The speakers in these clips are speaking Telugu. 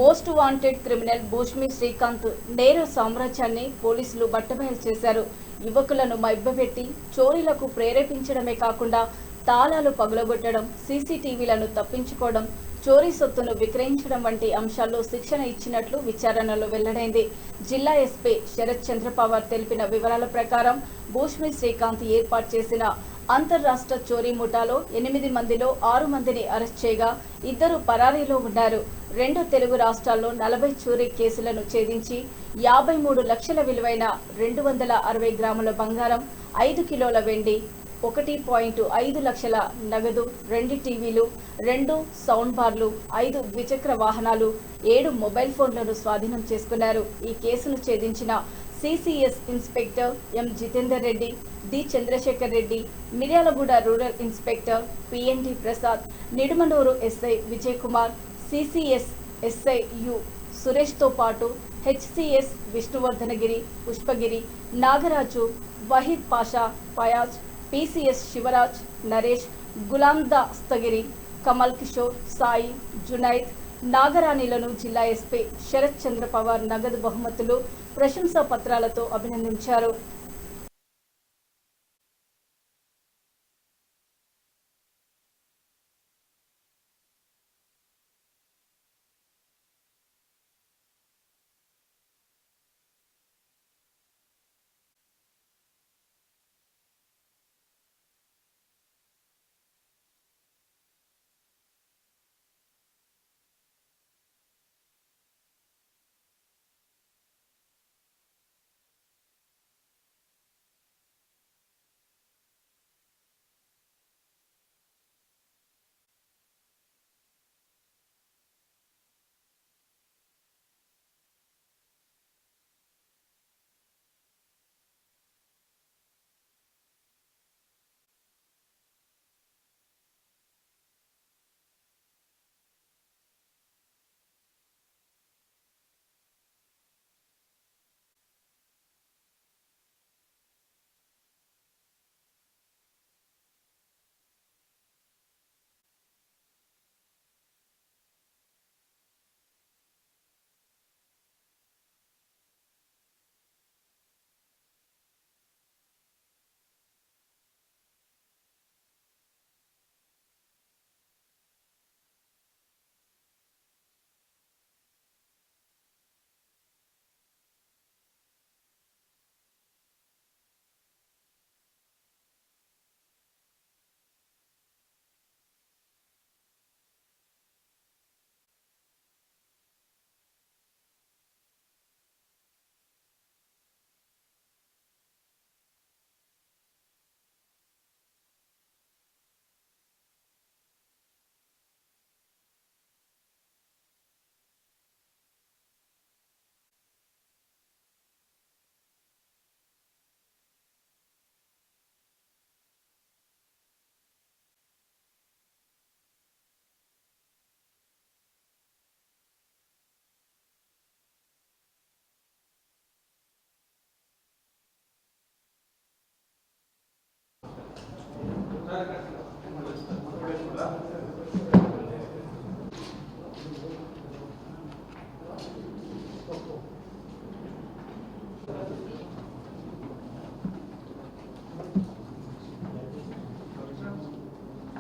మోస్ట్ వాంటెడ్ క్రిమినల్ భూష్మి శ్రీకాంత్ నేర సామ్రాజ్యాన్ని పోలీసులు బట్టబయలు చేశారు. యువకులను మభ్యపెట్టి చోరీలకు ప్రేరేపించడమే కాకుండా తాళాలు పగులగొట్టడం, సీసీటీవీలను తప్పించుకోవడం, చోరీ సొత్తును విక్రయించడం వంటి అంశాల్లో శిక్షణ ఇచ్చినట్లు విచారణలో వెల్లడైంది. జిల్లా ఎస్పీ శరత్ చంద్ర పవార్ తెలిపిన వివరాల ప్రకారం భూష్మి శ్రీకాంత్ ఏర్పాటు చేసిన అంతర్రాష్ట్ర చోరీ ముఠాలో 8 మందిలో 6 మందిని అరెస్ట్ చేయగా 2 పరారీలో ఉన్నారు. 2 తెలుగు రాష్ట్రాల్లో 40 చోరీ కేసులను ఛేదించి 53 లక్షల విలువైన 260 గ్రాముల బంగారం, 5 కిలోల వెండి, 1.5 లక్షల నగదు, 2 టీవీలు, 2 సౌండ్ బార్లు, 5 ద్విచక్ర వాహనాలు, 7 మొబైల్ ఫోన్లను స్వాధీనం చేసుకున్నారు. ఈ కేసును ఛేదించిన CCS inspector M Jitender Reddy, D Chandrashekar Reddy, Miryalaguda rural inspector PND Prasad, Nidamanur SI Vijay Kumar, CCS SI U సురేష్తో పాటు హెచ్సిఎస్ విష్ణువర్ధనగిరి, పుష్పగిరి, నాగరాజు, వహీద్ పాషా, ఫయాజ్, పిసిఎస్ శివరాజ్, నరేష్, గులాం దస్తగిరి, కమల్ కిషోర్, సాయి, జునైద్, నాగరాణిలను జిల్లా ఎస్పీ శరత్ చంద్ర పవార్ నగదు బహుమతులు, ప్రశంసా పత్రాలతో అభినందించారు.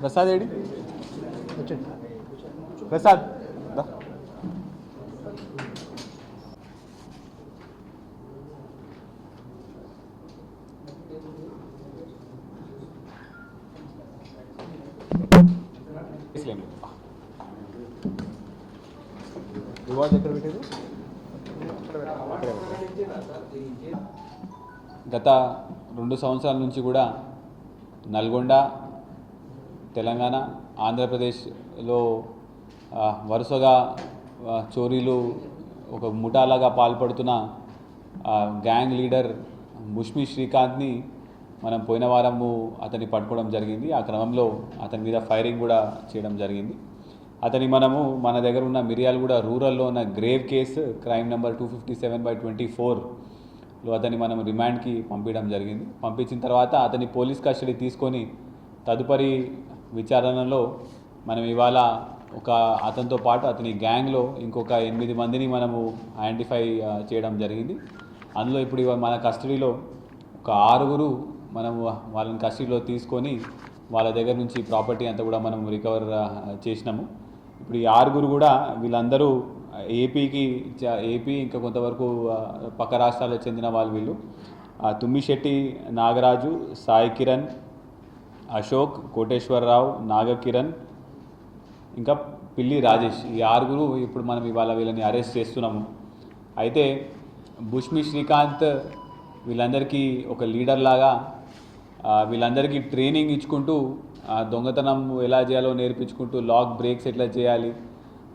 ప్రసాద్ ఏడి ప్రసాద్ రివార్డ్ ఎక్కడ పెట్టేది? గత 2 సంవత్సరాల నుంచి కూడా నల్గొండ, తెలంగాణ, ఆంధ్రప్రదేశ్లో వరుసగా చోరీలు ఒక ముఠాలాగా పాల్పడుతున్న గ్యాంగ్ లీడర్ భూష్మి శ్రీకాంత్ని మనం పోయిన వారము అతన్ని పట్టుకోవడం జరిగింది. ఆ క్రమంలో అతని మీద ఫైరింగ్ కూడా చేయడం జరిగింది. అతని మనము మన దగ్గర ఉన్న మిర్యాలగూడ రూరల్లో ఉన్న గ్రేవ్ కేసు క్రైమ్ నెంబర్ 257/24లో అతన్ని మనం రిమాండ్కి పంపించడం జరిగింది. పంపించిన తర్వాత అతని పోలీస్ కస్టడీ తీసుకొని తదుపరి విచారణలో మనం ఇవాళ ఒక అతనితో పాటు అతని గ్యాంగ్లో ఇంకొక 8 మందిని మనము ఐడెంటిఫై చేయడం జరిగింది. అందులో ఇప్పుడు మన కస్టడీలో ఒక 6 మనము వాళ్ళని కస్టడీలో తీసుకొని వాళ్ళ దగ్గర నుంచి ప్రాపర్టీ అంతా కూడా మనం రికవర్ చేసినాము. ఇప్పుడు ఈ 6 కూడా వీళ్ళందరూ ఏపీ ఇంకా కొంతవరకు పక్క రాష్ట్రాలకు చెందిన వీళ్ళు. తుమ్మిశెట్టి నాగరాజు, సాయి కిరణ్, అశోక్, కోటేశ్వరరావు, నాగకిరణ్, ఇంకా పిల్లి రాజేష్, ఈ 6 ఇప్పుడు మనం ఇవాళ వీళ్ళని అరెస్ట్ చేస్తున్నాము. అయితే బుష్మి శ్రీకాంత్ వీళ్ళందరికీ ఒక లీడర్ లాగా వీళ్ళందరికీ ట్రైనింగ్ ఇచ్చుకుంటూ దొంగతనం ఎలా చేయాలో నేర్పించుకుంటూ లాక్ బ్రేక్స్ ఎట్లా చేయాలి,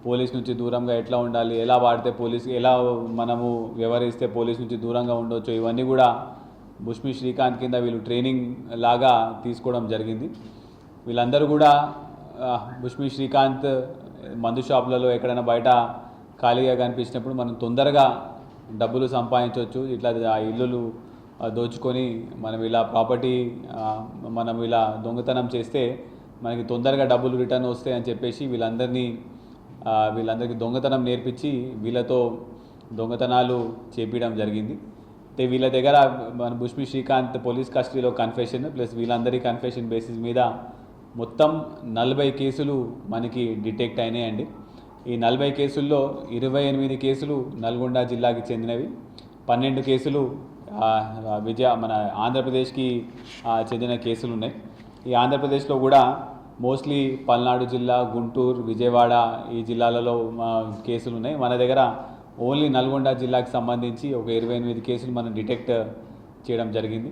పోలీస్ నుంచి దూరంగా ఎట్లా ఉండాలి, ఎలా వాడితే పోలీస్ ఎలా మనము వ్యవహరిస్తే పోలీస్ నుంచి దూరంగా ఉండొచ్చు, ఇవన్నీ కూడా బుష్మి శ్రీకాంత్ కింద వీళ్ళు ట్రైనింగ్ లాగా తీసుకోవడం జరిగింది. వీళ్ళందరూ కూడా బుష్మి శ్రీకాంత్ మందు షాపులలో ఎక్కడైనా బయట ఖాళీగా కనిపించినప్పుడు మనం తొందరగా డబ్బులు సంపాదించవచ్చు, ఇట్లా ఇల్లులు దోచుకొని మనం ఇలా ప్రాపర్టీ మనం ఇలా దొంగతనం చేస్తే మనకి తొందరగా డబ్బులు రిటర్న్ వస్తాయి అని చెప్పేసి వీళ్ళందరికీ దొంగతనం నేర్పించి వీళ్ళతో దొంగతనాలు చేపించడం జరిగింది. అయితే వీళ్ళ దగ్గర మన బుష్మి శ్రీకాంత్ పోలీస్ కస్టడీలో కన్ఫెషన్ ప్లస్ వీళ్ళందరి కన్ఫెషన్ బేసిస్ మీద మొత్తం 40 కేసులు మనకి డిటెక్ట్ అయినాయండి. ఈ 40 కేసుల్లో 28 కేసులు నల్గొండ జిల్లాకి చెందినవి, 12 కేసులు మన ఆంధ్రప్రదేశ్కి చెందిన కేసులు ఉన్నాయి. ఈ ఆంధ్రప్రదేశ్లో కూడా మోస్ట్లీ పల్నాడు జిల్లా, గుంటూరు, విజయవాడ ఈ జిల్లాలలో కేసులు ఉన్నాయి. మన దగ్గర ఓన్లీ నల్గొండ జిల్లాకి సంబంధించి ఒక 28 కేసులు మనం డిటెక్ట్ చేయడం జరిగింది.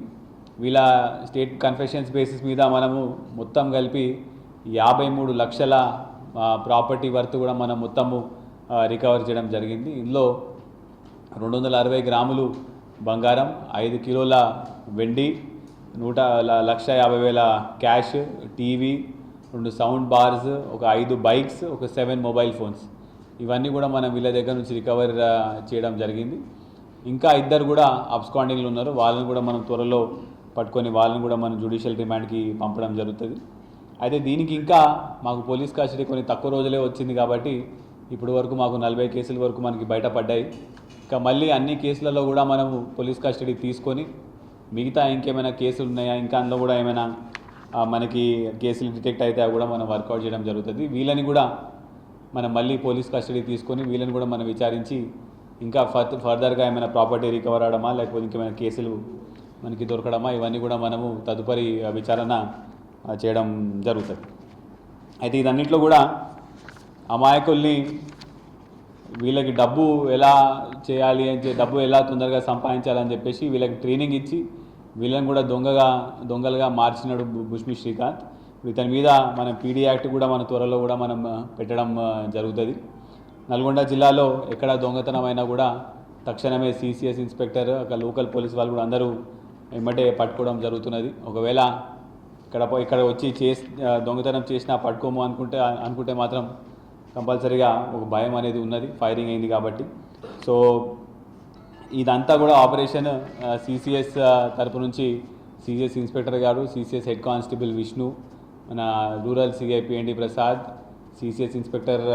వీళ్ళ స్టేట్ కన్ఫెషన్స్ బేసిస్ మీద మనము మొత్తం కలిపి 53 లక్షల ప్రాపర్టీ వర్త్ కూడా మనం మొత్తము రికవర్ చేయడం జరిగింది. ఇందులో 260 గ్రాములు బంగారం, 5 కిలోల వెండి, 1,50,000 క్యాష్, టీవీ, 2 సౌండ్ బార్స్, ఒక 5 బైక్స్, ఒక 7 మొబైల్ ఫోన్స్, ఇవన్నీ కూడా మనం వీళ్ళ దగ్గర నుంచి రికవర్ చేయడం జరిగింది. ఇంకా 2 కూడా అబ్స్కాండింగ్లు ఉన్నారు, వాళ్ళని కూడా మనం త్వరలో పట్టుకొని వాళ్ళని కూడా మనం జ్యుడిషియల్ రిమాండ్కి పంపడం జరుగుతుంది. అయితే దీనికి ఇంకా మాకు పోలీస్ కస్టడీ కొన్ని తక్కువ రోజులే వచ్చింది కాబట్టి ఇప్పటి వరకు మాకు 40 కేసుల వరకు మనకి బయటపడ్డాయి. ఇంకా మళ్ళీ అన్ని కేసులలో కూడా మనము పోలీస్ కస్టడీ తీసుకొని మిగతా ఇంకేమైనా కేసులు ఉన్నాయా, ఇంకా అందులో కూడా ఏమైనా మనకి కేసులు డిటెక్ట్ అయితే కూడా మనం వర్కౌట్ చేయడం జరుగుతుంది. వీళ్ళని కూడా మనం మళ్ళీ పోలీస్ కస్టడీ తీసుకొని వీళ్ళని కూడా మనం విచారించి ఇంకా ఫర్దర్గా ఏమైనా ప్రాపర్టీ రికవర్ అవడమా లేకపోతే ఇంకేమైనా కేసులు మనకి దొరకడమా, ఇవన్నీ కూడా మనము తదుపరి విచారణ చేయడం జరుగుతుంది. అయితే ఇదన్నింటిలో కూడా అమాయకుల్ని వీళ్ళకి డబ్బు ఎలా చేయాలి అని డబ్బు ఎలా తొందరగా సంపాదించాలని చెప్పేసి వీళ్ళకి ట్రైనింగ్ ఇచ్చి వీళ్ళని కూడా దొంగలుగా మార్చినాడు బుష్మి శ్రీకాంత్. ఇతని మీద మన పీడీ యాక్ట్ కూడా మన త్వరలో కూడా మనం పెట్టడం జరుగుతుంది. నల్గొండ జిల్లాలో ఎక్కడ దొంగతనం అయినా కూడా తక్షణమే సిసిఎస్ ఇన్స్పెక్టర్, అక్కడ లోకల్ పోలీస్ వాళ్ళు కూడా అందరూ వెంబడే పట్టుకోవడం జరుగుతున్నది. ఒకవేళ ఇక్కడ వచ్చి దొంగతనం చేసినా పట్టుకోము అనుకుంటే మాత్రం కంపల్సరీగా ఒక భయం అనేది ఉన్నది, ఫైరింగ్ అయింది కాబట్టి. సో ఇదంతా కూడా ఆపరేషన్ సిసిఎస్ తరపు నుంచి సిసిఎస్ ఇన్స్పెక్టర్ గారు, సిసిఎస్ హెడ్ కానిస్టేబుల్ విష్ణు, మన rural CI PND Prasad, CCS inspector